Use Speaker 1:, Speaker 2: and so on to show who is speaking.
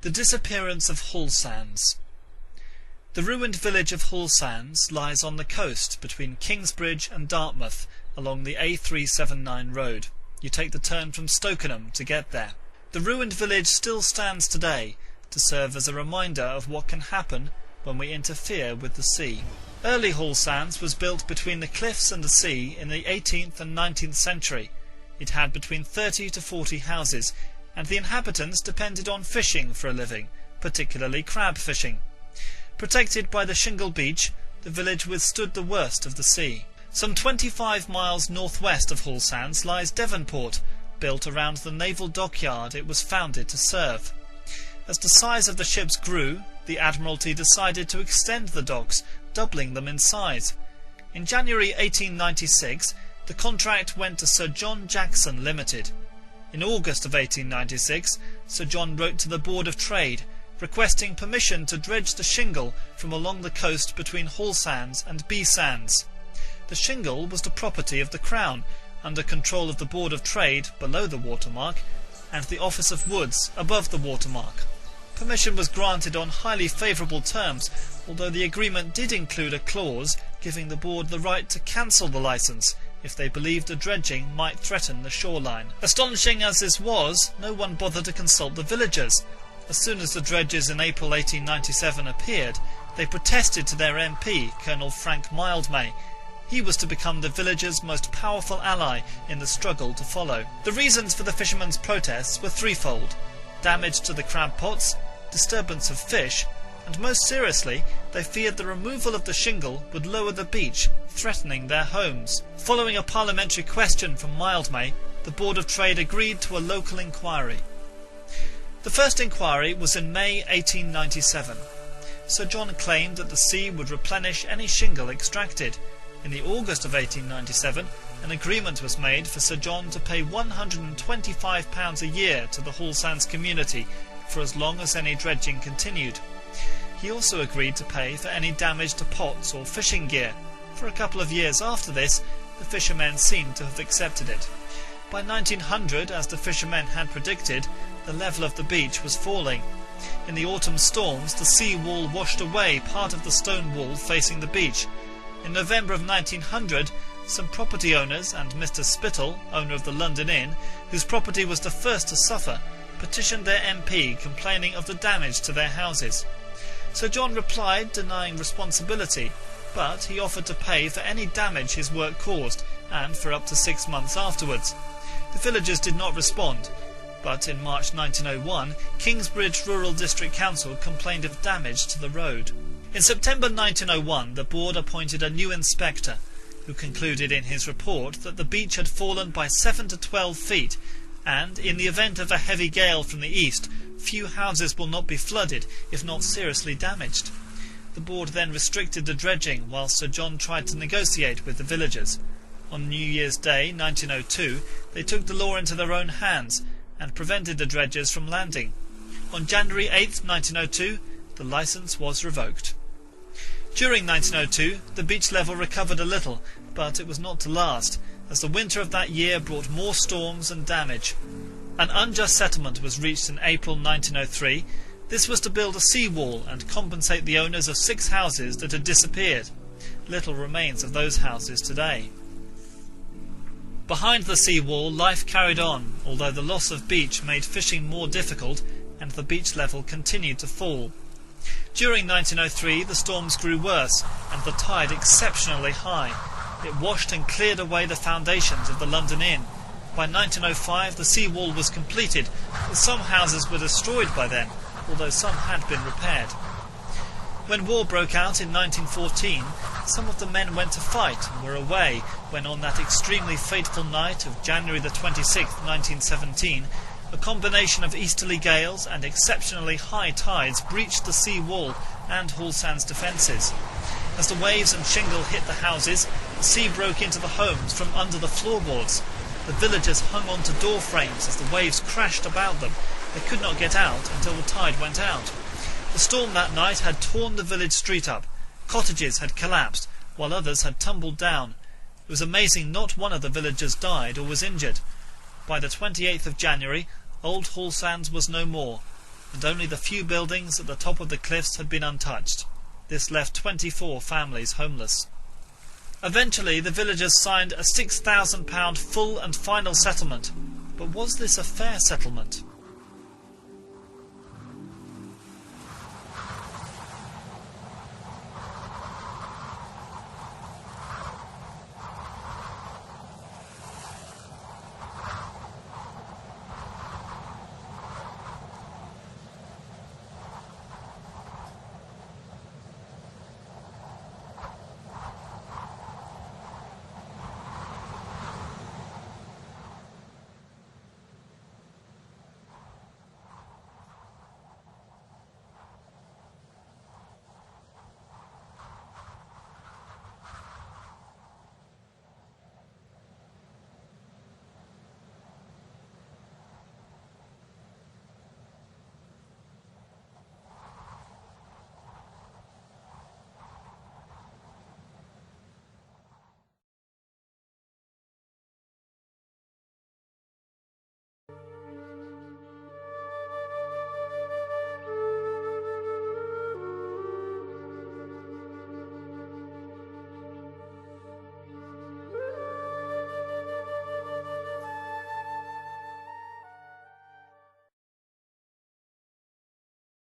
Speaker 1: The disappearance of Hallsands. The ruined village of Hallsands lies on the coast between Kingsbridge and Dartmouth along the A379 road. You take the turn from Stokenham to get there. The ruined village still stands today to serve as a reminder of what can happen when we interfere with the sea. Early Hallsands was built between the cliffs and the sea in the 18th and 19th century. It had between 30 to 40 houses, and the inhabitants depended on fishing for a living, particularly crab fishing. Protected by the shingle beach, the village withstood the worst of the sea. Some 25 miles northwest of Hallsands lies Devonport, built around the naval dockyard it was founded to serve. As the size of the ships grew, the Admiralty decided to extend the docks, doubling them in size. In January 1896, the contract went to Sir John Jackson Limited. In August of 1896, Sir John wrote to the Board of Trade, requesting permission to dredge the shingle from along the coast between Hallsands and B-Sands. The shingle was the property of the Crown, under control of the Board of Trade below the watermark, and the Office of Woods above the watermark. Permission was granted on highly favourable terms, although the agreement did include a clause giving the board the right to cancel the licence if they believed the dredging might threaten the shoreline. Astonishing as this was, no one bothered to consult the villagers. As soon as the dredges in April 1897 appeared, they protested to their MP, Colonel Frank Mildmay. He was to become the villagers' most powerful ally in the struggle to follow. The reasons for the fishermen's protests were threefold: damage to the crab pots, disturbance of fish, and most seriously, they feared the removal of the shingle would lower the beach, threatening their homes. Following a parliamentary question from Mildmay, the Board of Trade agreed to a local inquiry. The first inquiry was in May 1897. Sir John claimed that the sea would replenish any shingle extracted. In the August of 1897, an agreement was made for Sir John to pay £125 a year to the Hallsands community for as long as any dredging continued. He also agreed to pay for any damage to pots or fishing gear. For a couple of years after this, the fishermen seemed to have accepted it. By 1900, as the fishermen had predicted, the level of the beach was falling. In the autumn storms, the sea wall washed away part of the stone wall facing the beach. In November of 1900, some property owners and Mr. Spittle, owner of the London Inn, whose property was the first to suffer, petitioned their MP complaining of the damage to their houses. Sir John replied denying responsibility, but he offered to pay for any damage his work caused, and for up to 6 months afterwards. The villagers did not respond, but in March 1901, Kingsbridge Rural District Council complained of damage to the road. In September 1901, the board appointed a new inspector, who concluded in his report that the beach had fallen by 7 to 12 feet, and, in the event of a heavy gale from the east, few houses will not be flooded, if not seriously damaged. The board then restricted the dredging, while Sir John tried to negotiate with the villagers. On New Year's Day, 1902, they took the law into their own hands, and prevented the dredgers from landing. On January 8, 1902, the licence was revoked. During 1902, the beach level recovered a little, but it was not to last, as the winter of that year brought more storms and damage. An unjust settlement was reached in April 1903. This was to build a sea-wall and compensate the owners of 6 houses that had disappeared. Little remains of those houses today. Behind the sea-wall, life carried on, although the loss of beach made fishing more difficult and the beach level continued to fall. During 1903, the storms grew worse and the tide exceptionally high. It washed and cleared away the foundations of the London Inn. By 1905, the sea-wall was completed, but some houses were destroyed by then, although some had been repaired. When war broke out in 1914, some of the men went to fight and were away when, on that extremely fateful night of January the 26th, 1917, a combination of easterly gales and exceptionally high tides breached the sea wall and Hallsands defences. As the waves and shingle hit the houses, the sea broke into the homes from under the floorboards. The villagers hung on to door frames as the waves crashed about them. They could not get out until the tide went out. The storm that night had torn the village street up. Cottages had collapsed, while others had tumbled down. It was amazing not one of the villagers died or was injured. By the 28th of January, old Hallsands was no more. and only the few buildings at the top of the cliffs had been untouched. This left 24 families homeless. Eventually, the villagers signed a £6,000 full and final settlement. But was this a fair settlement?